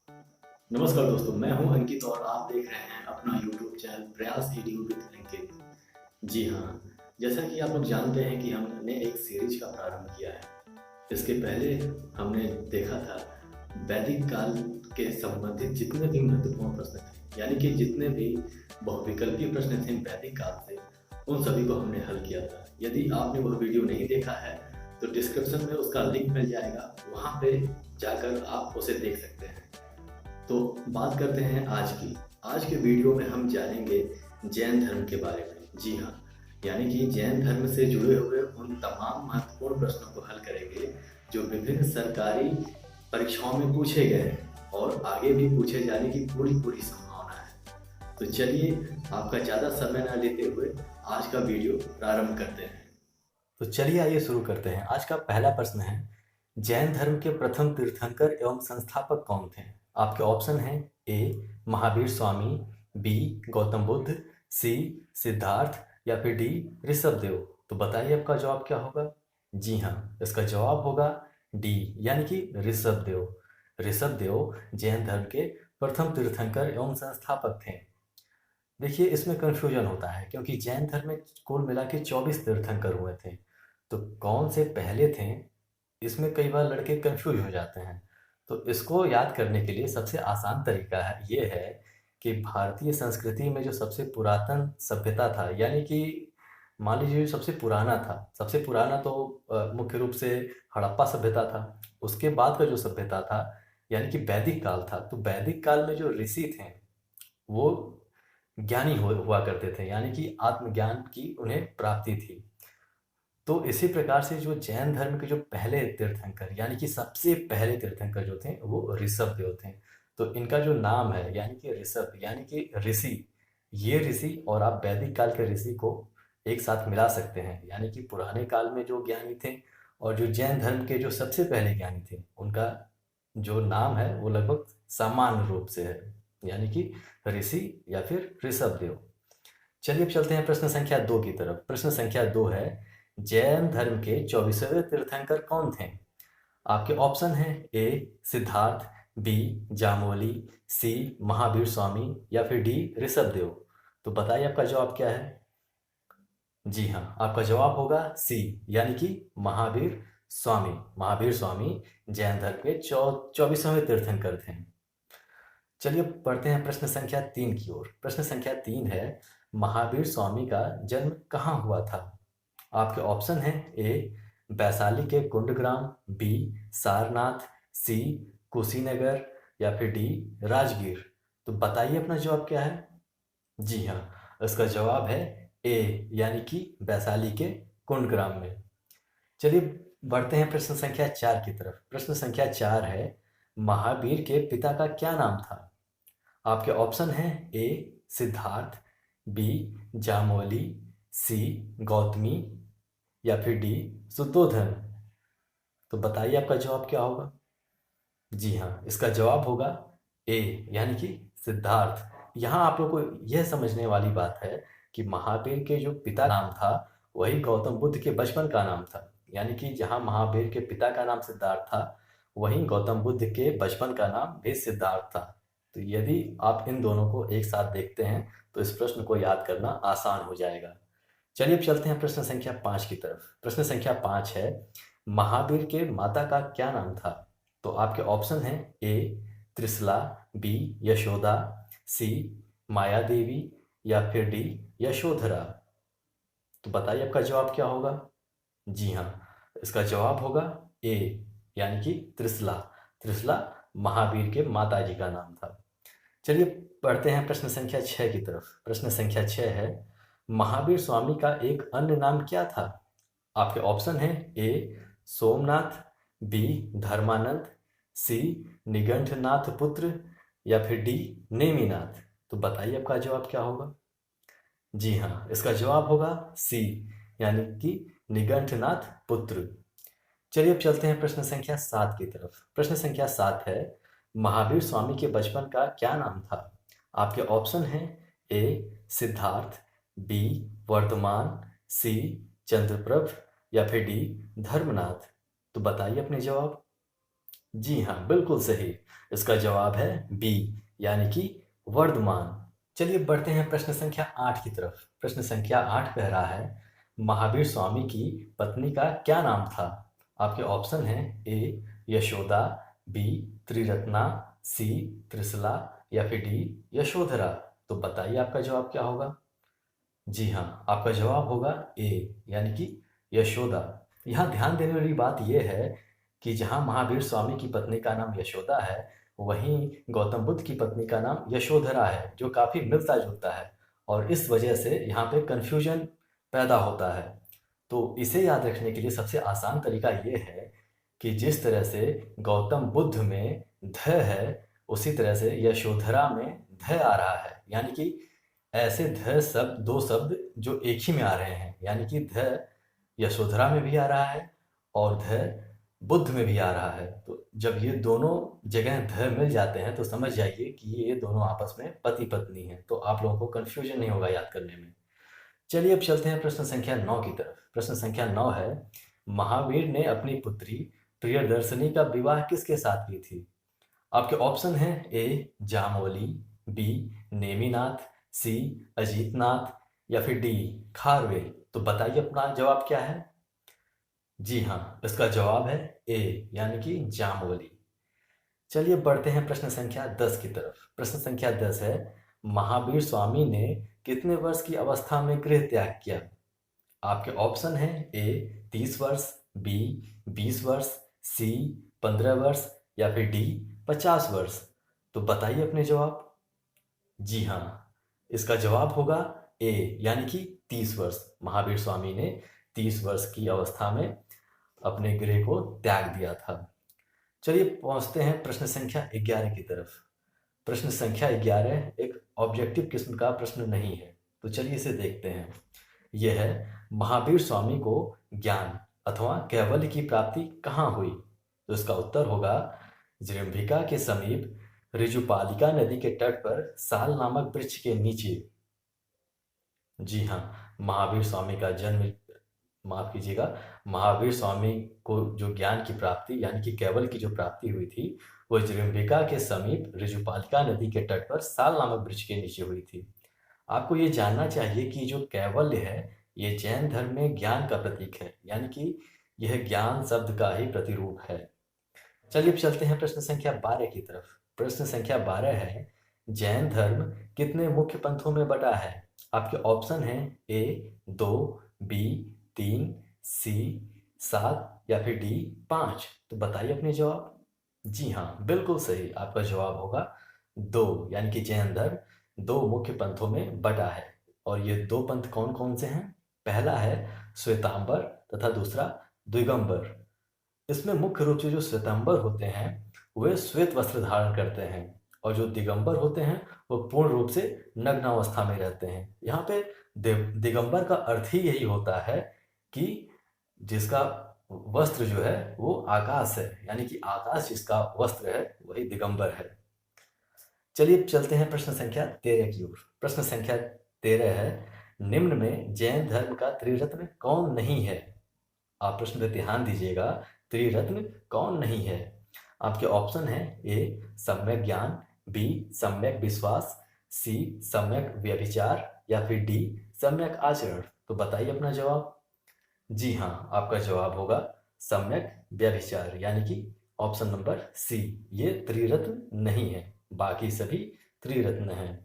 नमस्कार दोस्तों, मैं हूं अंकित और आप देख रहे हैं अपना यूट्यूब चैनल प्रयास एडू विद अंकित। जी हाँ, जैसा कि आप लोग जानते हैं कि हमने एक सीरीज का प्रारंभ किया है। इसके पहले हमने देखा था वैदिक काल के संबंधित जितने भी महत्वपूर्ण प्रश्न थे, यानी कि जितने भी बहुविकल्पीय प्रश्न थे वैदिक काल से, उन सभी को हमने हल किया था। यदि आपने वह वीडियो नहीं देखा है तो डिस्क्रिप्शन में उसका लिंक मिल जाएगा, वहाँ पे जाकर आप उसे देख सकते हैं। तो बात करते हैं आज की। आज के वीडियो में हम जानेंगे जैन धर्म के बारे में। जी हाँ, यानी कि जैन धर्म से जुड़े हुए उन तमाम महत्वपूर्ण प्रश्नों को हल करेंगे जो विभिन्न सरकारी परीक्षाओं में पूछे गए हैं और आगे भी पूछे जाने की पूरी पूरी संभावना है। तो चलिए, आपका ज़्यादा समय न लेते हुए आज का वीडियो प्रारंभ करते हैं। तो चलिए आइए शुरू करते हैं। आज का पहला प्रश्न है, जैन धर्म के प्रथम तीर्थंकर एवं संस्थापक कौन थे? आपके ऑप्शन हैं ए महावीर स्वामी, बी गौतम बुद्ध, सी सिद्धार्थ या फिर डी ऋषभ देव। तो बताइए आपका जवाब क्या होगा? जी हाँ, इसका जवाब होगा डी यानी कि ऋषभ देव। ऋषभ देव जैन धर्म के प्रथम तीर्थंकर एवं संस्थापक थे। देखिए, इसमें कन्फ्यूजन होता है क्योंकि जैन धर्म में कुल मिला के 24 तीर्थंकर हुए थे। तो कौन से पहले थे, इसमें कई बार लड़के कंफ्यूज हो जाते हैं। तो इसको याद करने के लिए सबसे आसान तरीका है ये है कि भारतीय संस्कृति में जो सबसे पुरातन सभ्यता था, यानी कि मान लीजिए जो सबसे पुराना था, सबसे पुराना तो मुख्य रूप से हड़प्पा सभ्यता था। उसके बाद का जो सभ्यता था यानी कि वैदिक काल था। तो वैदिक काल में जो ऋषि थे वो ज्ञानी हुआ करते थे, यानी कि आत्मज्ञान की उन्हें प्राप्ति थी। तो इसी प्रकार से जो जैन धर्म के जो पहले तीर्थंकर यानी कि सबसे पहले तीर्थंकर जो थे वो ऋषभ देव थे। तो इनका जो नाम है यानी कि ऋषभ यानी कि ऋषि, ये ऋषि और आप वैदिक काल के ऋषि को एक साथ मिला सकते हैं, यानी कि पुराने काल में जो ज्ञानी थे और जो जैन धर्म के जो सबसे पहले ज्ञानी थे उनका जो नाम है वो लगभग समान रूप से है, यानी कि ऋषि या फिर ऋषभ देव। चलिए अब चलते हैं प्रश्न संख्या 2 की तरफ। प्रश्न संख्या 2 है, जैन धर्म के 24वें तीर्थंकर कौन थे? आपके ऑप्शन हैं ए सिद्धार्थ, बी जामवली, सी महावीर स्वामी या फिर डी ऋषभ देव। तो बताइए आपका जवाब क्या है? जी हाँ, आपका जवाब होगा सी यानी कि महावीर स्वामी। महावीर स्वामी जैन धर्म के 24वें तीर्थंकर थे। चलिए पढ़ते हैं प्रश्न संख्या 3 की ओर। प्रश्न संख्या 3 है, महावीर स्वामी का जन्म कहाँ हुआ था? आपके ऑप्शन हैं ए वैशाली के कुंडग्राम, बी सारनाथ, सी कुशीनगर या फिर डी राजगीर। तो बताइए अपना जवाब क्या है? जी हाँ, इसका जवाब है ए यानी कि वैशाली के कुंडग्राम में। चलिए बढ़ते हैं प्रश्न संख्या 4 की तरफ। प्रश्न संख्या 4 है, महावीर के पिता का क्या नाम था? आपके ऑप्शन हैं ए सिद्धार्थ, बी जामवली, सी गौतमी या फिर डी शुद्धोधन। तो बताइए आपका जवाब क्या होगा? जी हाँ, इसका जवाब होगा ए यानी कि सिद्धार्थ। यहाँ आप लोग को यह समझने वाली बात है कि महावीर के जो पिता नाम था वही गौतम बुद्ध के बचपन का नाम था, यानी कि जहाँ महावीर के पिता का नाम सिद्धार्थ था वहीं गौतम बुद्ध के बचपन का नाम भी सिद्धार्थ था। तो यदि आप इन दोनों को एक साथ देखते हैं तो इस प्रश्न को याद करना आसान हो जाएगा। चलिए अब चलते हैं प्रश्न संख्या 5 की तरफ। प्रश्न संख्या 5 है, महावीर के माता का क्या नाम था? तो आपके ऑप्शन हैं ए त्रिशला, बी यशोदा, सी माया देवी या फिर डी यशोधरा। तो बताइए आपका जवाब क्या होगा? जी हाँ, इसका जवाब होगा ए यानी कि त्रिशला। त्रिशला महावीर के माता जी का नाम था। चलिए पढ़ते हैं प्रश्न संख्या 6 की तरफ। प्रश्न संख्या 6 है, महावीर स्वामी का एक अन्य नाम क्या था? आपके ऑप्शन हैं ए सोमनाथ, बी धर्मानंद, सी निगंठनाथ पुत्र या फिर डी नेमिनाथ। तो बताइए आपका जवाब क्या होगा? जी हाँ, इसका जवाब होगा सी यानी कि निगंठनाथ पुत्र। चलिए अब चलते हैं प्रश्न संख्या 7 की तरफ। प्रश्न संख्या 7 है, महावीर स्वामी के बचपन का क्या नाम था? आपके ऑप्शन हैं ए सिद्धार्थ, बी वर्धमान, सी चंद्रप्रभ या फिर डी धर्मनाथ। तो बताइए अपने जवाब। जी हाँ, बिल्कुल सही। इसका जवाब है बी, यानी कि वर्धमान। चलिए बढ़ते हैं प्रश्न संख्या 8 की तरफ। प्रश्न संख्या 8 कह रहा है, महावीर स्वामी की पत्नी का क्या नाम था? आपके ऑप्शन हैं ए यशोदा, बी त्रिरत्ना, सी त्रिशला या फिर डी यशोधरा। तो बताइए आपका जवाब क्या होगा? जी हाँ, आपका जवाब होगा ए, यानी कि यशोदा। यहाँ ध्यान देने वाली बात यह है कि जहाँ महावीर स्वामी की पत्नी का नाम यशोदा है, वहीं गौतम बुद्ध की पत्नी का नाम यशोधरा है, जो काफ़ी मिलता जुलता है, और इस वजह से यहाँ पे कन्फ्यूजन पैदा होता है। तो इसे याद रखने के लिए सबसे आसान तरीका ये है कि जिस तरह से गौतम बुद्ध में ध है, उसी तरह से यशोधरा में ध आ रहा है, यानी कि ऐसे ध शब्द, दो शब्द जो एक ही में आ रहे हैं, यानी कि ध यशोधरा में भी आ रहा है और ध बुद्ध में भी आ रहा है। तो जब ये दोनों जगह ध मिल जाते हैं तो समझ जाइए कि ये दोनों आपस में पति पत्नी हैं। तो आप लोगों को कन्फ्यूजन नहीं होगा याद करने में। चलिए अब चलते हैं प्रश्न संख्या 9 की तरफ। प्रश्न संख्या 9 है, महावीर ने अपनी पुत्री प्रियदर्शनी का विवाह किसके साथ की थी? आपके ऑप्शन हैं ए जामवली, बी नेमिनाथ, सी अजीतनाथ या फिर डी खारवेल। तो बताइए अपना जवाब क्या है? जी हाँ, इसका जवाब है ए, यानी कि जामवली। चलिए बढ़ते हैं प्रश्न संख्या 10 की तरफ। प्रश्न संख्या 10 है, महावीर स्वामी ने कितने वर्ष की अवस्था में गृह त्याग किया? आपके ऑप्शन हैं ए 30 वर्ष, बी 20 वर्ष, सी 15 वर्ष या फिर डी 50 वर्ष। तो बताइए अपने जवाब। जी हाँ, इसका जवाब होगा ए, यानी कि 30 वर्ष। महावीर स्वामी ने 30 वर्ष की अवस्था में अपने गृह को त्याग दिया था। चलिए पहुंचते हैं प्रश्न संख्या 11 की तरफ। प्रश्न संख्या 11 एक ऑब्जेक्टिव किस्म का प्रश्न नहीं है, तो चलिए इसे देखते हैं। यह है, महावीर स्वामी को ज्ञान अथवा कैवल्य की प्राप्ति कहाँ हुई? तो इसका उत्तर होगा जृंभिका के समीप ऋजुपालिका नदी के तट पर साल नामक वृक्ष के नीचे। जी हाँ, महावीर स्वामी का जन्म, माफ कीजिएगा, महावीर स्वामी को जो ज्ञान की प्राप्ति यानी कि कैवल्य की जो प्राप्ति हुई थी, वो जृंभिका के समीप ऋजुपालिका नदी के तट पर साल नामक वृक्ष के नीचे हुई थी। आपको ये जानना चाहिए कि जो कैवल्य है, ये जैन धर्म में ज्ञान का प्रतीक है, यानी कि यह ज्ञान शब्द का ही प्रतिरूप है। चलिए अब चलते हैं प्रश्न संख्या 12 की तरफ। प्रश्न संख्या 12 है, जैन धर्म कितने मुख्य पंथों में बटा है? आपके ऑप्शन हैं ए 2, बी 3, सी 7 या फिर डी 5। तो बताइए अपने जवाब। जी हाँ, बिल्कुल सही। आपका जवाब होगा 2, यानी कि जैन धर्म 2 मुख्य पंथों में बटा है। और ये 2 पंथ कौन कौन से हैं? पहला है श्वेतांबर तथा दूसरा दिगंबर। इसमें मुख्य रूप से जो श्वेतांबर होते हैं वे श्वेत वस्त्र धारण करते हैं, और जो दिगंबर होते हैं वो पूर्ण रूप से नग्न अवस्था में रहते हैं। यहाँ पे दिगंबर का अर्थ ही यही होता है कि जिसका वस्त्र जो है वो आकाश है, यानी कि आकाश जिसका वस्त्र है वही दिगंबर है। चलिए चलते हैं प्रश्न संख्या 13 की ओर। प्रश्न संख्या 13 है, निम्न में जैन धर्म का त्रिरत्न कौन नहीं है? आप प्रश्न पे ध्यान दीजिएगा, त्रिरत्न कौन नहीं है? आपके ऑप्शन है ए सम्यक ज्ञान, बी सम्यक विश्वास, सी सम्यक व्यभिचार या फिर डी सम्यक आचरण। तो बताइए अपना जवाब। जी हाँ, आपका जवाब होगा सम्यक व्यभिचार, यानी कि ऑप्शन नंबर सी, ये त्रिरत्न नहीं है, बाकी सभी त्रिरत्न हैं।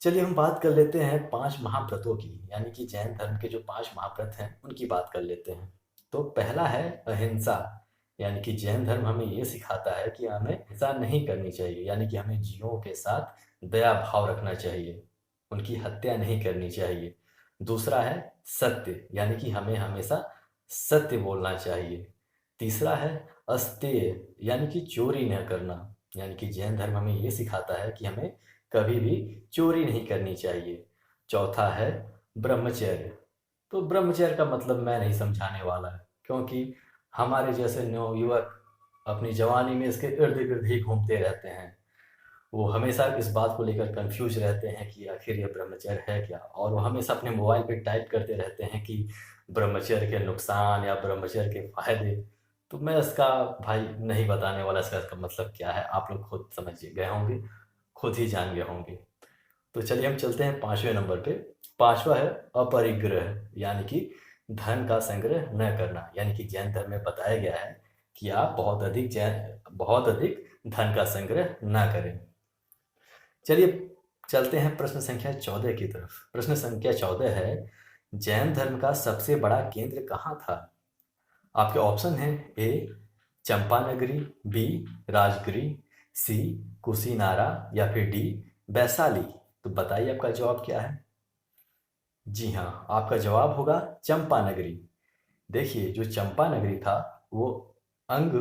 चलिए हम बात कर लेते हैं 5 महाव्रतों की, यानी कि जैन धर्म के जो 5 महाव्रत हैं उनकी बात कर लेते हैं। तो पहला है अहिंसा, यानी कि जैन धर्म हमें ये सिखाता है कि हमें हिंसा नहीं करनी चाहिए, यानी कि हमें जीवों के साथ दया भाव रखना चाहिए, उनकी हत्या नहीं करनी चाहिए। दूसरा है सत्य, यानी कि हमें हमेशा सत्य बोलना चाहिए। तीसरा है अस्तेय, यानी कि चोरी न करना, यानी कि जैन धर्म हमें ये सिखाता है कि हमें कभी भी चोरी नहीं करनी चाहिए। चौथा है ब्रह्मचर्य। तो ब्रह्मचर्य का मतलब मैं नहीं समझाने वाला, क्योंकि हमारे जैसे नवयुवक अपनी जवानी में इसके इर्द गिर्द ही घूमते रहते हैं। वो हमेशा इस बात को लेकर कंफ्यूज रहते हैं कि आखिर ये ब्रह्मचर्य है क्या, और वो हमेशा अपने मोबाइल पे टाइप करते रहते हैं कि ब्रह्मचर्य के नुकसान या ब्रह्मचर्य के फायदे। तो मैं इसका भाई नहीं बताने वाला, इसका मतलब क्या है आप लोग खुद समझ गए होंगे, खुद ही जान गए होंगे। तो चलिए हम चलते हैं 5वें नंबर पे। 5वां है अपरिग्रह, यानी कि धन का संग्रह न करना। यानी कि जैन धर्म में बताया गया है कि आप बहुत अधिक धन का संग्रह ना करें। चलिए चलते हैं प्रश्न संख्या 14 की तरफ। प्रश्न संख्या 14 है, जैन धर्म का सबसे बड़ा केंद्र कहाँ था? आपके ऑप्शन हैं ए चंपानगरी, बी राजगिरी, सी कुशीनारा या फिर डी वैशाली। तो बताइए आपका जवाब क्या है? जी हाँ, आपका जवाब होगा चंपानगरी। देखिए, जो चंपानगरी था वो अंग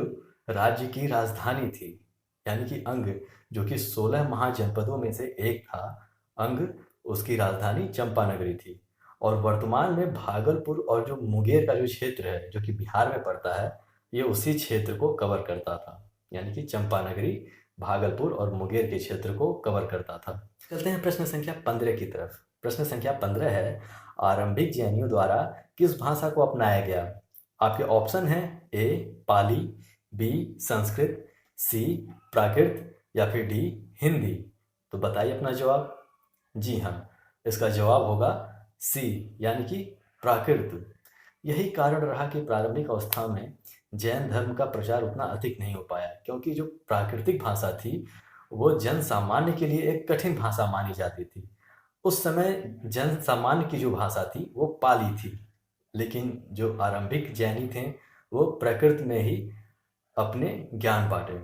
राज्य की राजधानी थी। यानी कि अंग जो कि 16 महाजनपदों में से एक था, अंग उसकी राजधानी चंपानगरी थी। और वर्तमान में भागलपुर और जो मुंगेर का जो क्षेत्र है जो कि बिहार में पड़ता है, ये उसी क्षेत्र को कवर करता था। यानी कि चंपानगरी भागलपुर और मुंगेर के क्षेत्र को कवर करता था। चलते हैं प्रश्न संख्या 15 की तरफ। प्रश्न संख्या 15 है, आरंभिक जैनियों द्वारा किस भाषा को अपनाया गया? आपके ऑप्शन हैं ए पाली, बी संस्कृत, सी प्राकृत या फिर डी हिंदी। तो बताइए अपना जवाब। जी हाँ, इसका जवाब होगा सी, यानी कि प्राकृत। यही कारण रहा कि प्रारंभिक अवस्था में जैन धर्म का प्रचार उतना अधिक नहीं हो पाया, क्योंकि जो प्राकृतिक भाषा थी वो जन सामान्य के लिए एक कठिन भाषा मानी जाती थी। उस समय जन सामान्य की जो भाषा थी वो पाली थी, लेकिन जो आरंभिक जैनी थे वो प्राकृत में ही अपने ज्ञान बांटे।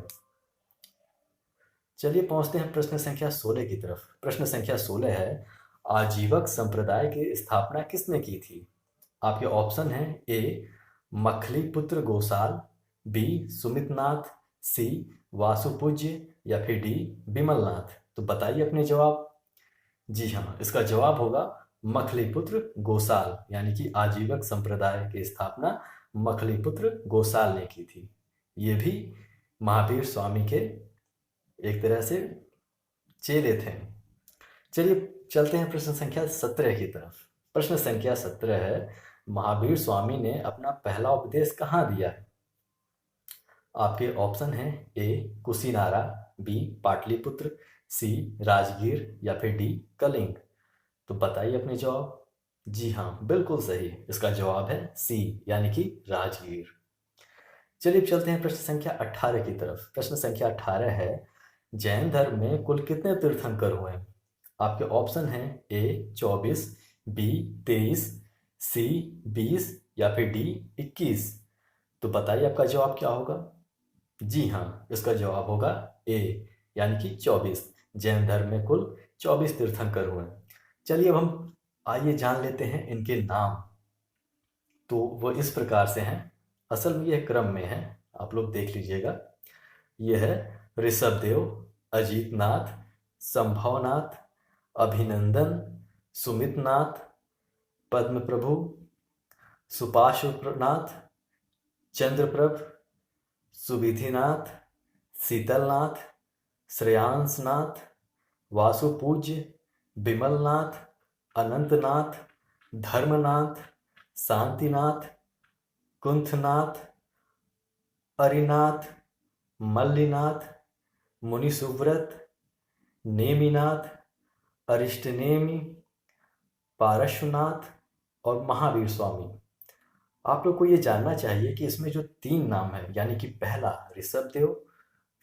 चलिए पहुंचते हैं प्रश्न संख्या 16 की तरफ। प्रश्न संख्या 16 है, आजीवक संप्रदाय की स्थापना किसने की थी? आपके ऑप्शन हैं ए मखलीपुत्र गोसाल, बी सुमितनाथ, सी वासुपूज्य या फिर डी बिमलनाथ। तो बताइए अपने जवाब। जी हाँ, इसका जवाब होगा मखलीपुत्र गोसाल, यानी कि आजीवक संप्रदाय की स्थापना मखलीपुत्र गोसाल ने की थी। ये भी महावीर स्वामी के एक तरह से चेले थे। चलिए चलते हैं प्रश्न संख्या 17 की तरफ। प्रश्न संख्या 17 है, महावीर स्वामी ने अपना पहला उपदेश कहाँ दिया? आपके ऑप्शन हैं ए कुशीनारा, बी पाटलिपुत्र, सी राजगीर या फिर डी कलिंग। तो बताइए अपने जवाब। जी हाँ, बिल्कुल सही, इसका जवाब है सी, यानी कि राजगीर। चलिए चलते हैं प्रश्न संख्या 18 की तरफ। प्रश्न संख्या 18 है, जैन धर्म में कुल कितने तीर्थंकर हुए? आपके ऑप्शन हैं ए 24, बी 23, सी 20 या फिर डी 21। तो बताइए आपका जवाब क्या होगा? जी हाँ, इसका जवाब होगा ए, यानी कि 24। जैन धर्म में कुल 24 तीर्थंकर हुए। चलिए अब हम आइए जान लेते हैं इनके नाम। तो वो इस प्रकार से हैं, असल में यह क्रम में है, आप लोग देख लीजिएगा। यह है ऋषभदेव, अजीतनाथ, संभवनाथ, अभिनंदन, सुमितनाथ, पद्मप्रभु, सुपार्श्वनाथ, चंद्रप्रभ, सुविधिनाथ, शीतलनाथ, श्रेयांसनाथ, वासुपूज्य, बिमलनाथ, अनंतनाथ, धर्मनाथ, शांतिनाथ, कुंथनाथ, अरिनाथ, मल्लिनाथ, मुनिसुव्रत, नेमिनाथ, अरिष्टनेमि, पारश्वनाथ और महावीर स्वामी। आप लोग को ये जानना चाहिए कि इसमें जो 3 नाम है, यानी कि पहला ऋषभदेव,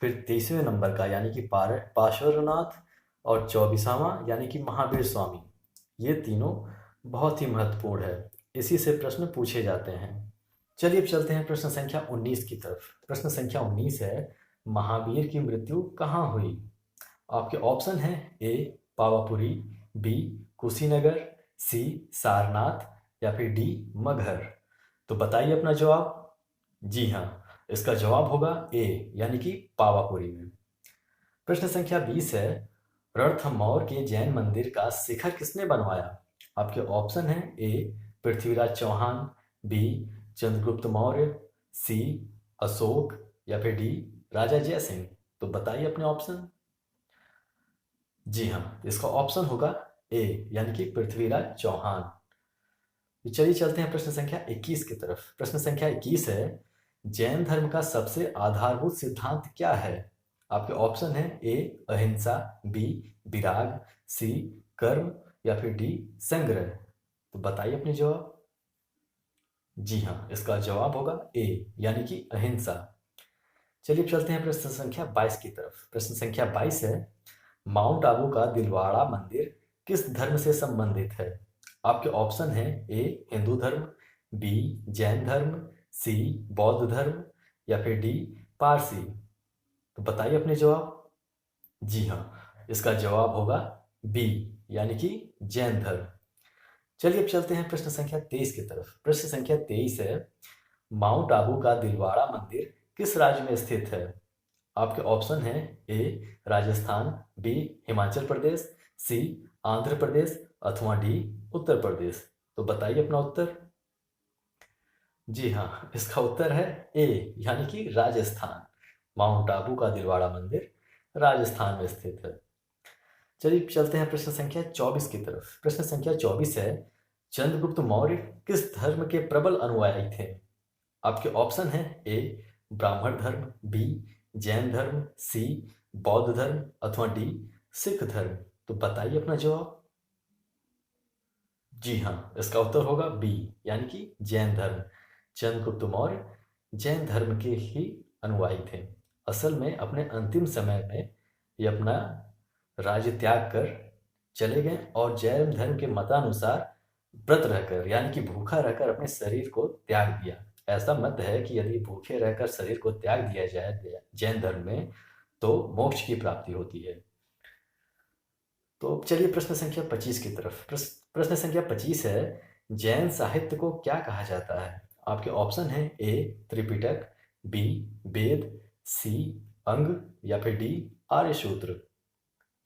फिर 23वें नंबर का यानी कि पार्श्वनाथ और 24वां यानी कि महावीर स्वामी, ये तीनों बहुत ही महत्वपूर्ण है, इसी से प्रश्न पूछे जाते हैं। चलिए अब चलते हैं प्रश्न संख्या 19 की तरफ। प्रश्न संख्या 19 है, महावीर की मृत्यु कहाँ हुई? आपके ऑप्शन हैं ए पावापुरी, बी कुशीनगर, सी सारनाथ या फिर डी मगहर। तो बताइए अपना जवाब। जी हाँ, इसका जवाब होगा ए, यानी कि पावापुरी में। प्रश्न संख्या 20 है, रणथंभौर के जैन मंदिर का शिखर किसने बनवाया? आपके ऑप्शन हैं ए पृथ्वीराज चौहान, बी चंद्रगुप्त मौर्य, सी अशोक या फिर डी राजा जयसिंह। तो बताइए अपने ऑप्शन। जी हाँ, इसका ऑप्शन होगा ए, यानी कि पृथ्वीराज चौहान। तो चलिए चलते हैं प्रश्न संख्या 21 की तरफ। प्रश्न संख्या 21 है, जैन धर्म का सबसे आधारभूत सिद्धांत क्या है? आपके ऑप्शन है ए अहिंसा, बी विराग, सी कर्म या फिर डी संग्रह। तो बताइए अपने जवाब। जी हाँ, इसका जवाब होगा ए यानी कि अहिंसा। चलिए चलते हैं प्रश्न संख्या 22 की तरफ। प्रश्न संख्या 22 है, माउंट आबू का दिलवाड़ा मंदिर किस धर्म से संबंधित है? आपके ऑप्शन है ए हिंदू धर्म, बी जैन धर्म, सी बौद्ध धर्म या फिर डी पारसी। तो बताइए अपने जवाब। जी हाँ, इसका जवाब होगा बी यानी कि जैन धर्म। चलिए अब चलते हैं प्रश्न संख्या 23 की तरफ। प्रश्न संख्या 23 है, माउंट आबू का दिलवाड़ा मंदिर किस राज्य में स्थित है? आपके ऑप्शन है ए राजस्थान, बी हिमाचल प्रदेश, सी आंध्र प्रदेश अथवा डी उत्तर प्रदेश। तो बताइए अपना उत्तर। जी हाँ, इसका उत्तर है ए यानी कि राजस्थान। माउंट आबू का दिलवाड़ा मंदिर राजस्थान में स्थित है। चलिए चलते हैं प्रश्न संख्या 24 की तरफ। प्रश्न संख्या 24 है, चंद्रगुप्त मौर्य किस धर्म के प्रबल अनुयायी थे? आपके ऑप्शन है ए ब्राह्मण धर्म, बी जैन धर्म, सी बौद्ध धर्म अथवा डी सिख धर्म। तो बताइए अपना जवाब। जी हाँ, इसका उत्तर होगा बी यानी कि जैन धर्म। चंद्रगुप्त मौर्य जैन धर्म के ही अनुयायी थे। असल में अपने अंतिम समय में ये अपना राज्य त्याग कर चले गए और जैन धर्म के मतानुसार व्रत रहकर यानी कि भूखा रहकर अपने शरीर को त्याग दिया। ऐसा मत है कि यदि भूखे रहकर शरीर को त्याग दिया जाए जैन धर्म में तो मोक्ष की प्राप्ति होती है। तो चलिए प्रश्न संख्या 25 की तरफ। प्रश्न संख्या 25 है, जैन साहित्य को क्या कहा जाता है? आपके ऑप्शन है ए त्रिपिटक, बी वेद, सी अंग या फिर डी आर्य सूत्र।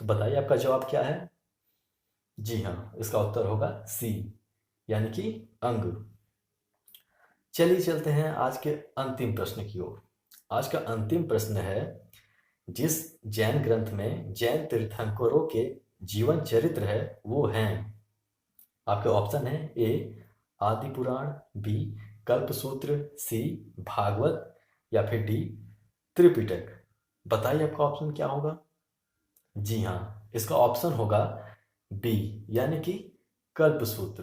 तो बताइए आपका जवाब क्या है। जी हाँ, इसका उत्तर होगा सी यानी कि अंग। चलिए चलते हैं आज के अंतिम प्रश्न की ओर। आज का अंतिम प्रश्न है, जिस जैन ग्रंथ में जैन तीर्थंकरों के जीवन चरित्र है वो हैं। आपके ऑप्शन है ए आदि पुराण, बी कल्पसूत्र, सी भागवत या फिर डी त्रिपिटक। बताइए आपका ऑप्शन क्या होगा। जी हाँ, इसका ऑप्शन होगा बी यानी कि कल्पसूत्र।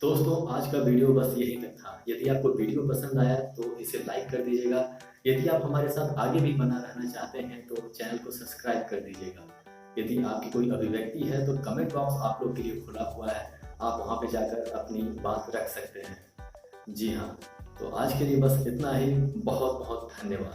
दोस्तों आज का वीडियो बस यही तक था। यदि आपको वीडियो पसंद आया तो इसे लाइक कर दीजिएगा। यदि आप हमारे साथ आगे भी बना रहना चाहते हैं तो चैनल को सब्सक्राइब कर दीजिएगा। यदि आपकी कोई अभिव्यक्ति है तो कमेंट बॉक्स आप लोग के लिए खुला हुआ है, आप वहां पे जाकर अपनी बात रख सकते हैं। जी हाँ, तो आज के लिए बस इतना ही। बहुत बहुत धन्यवाद।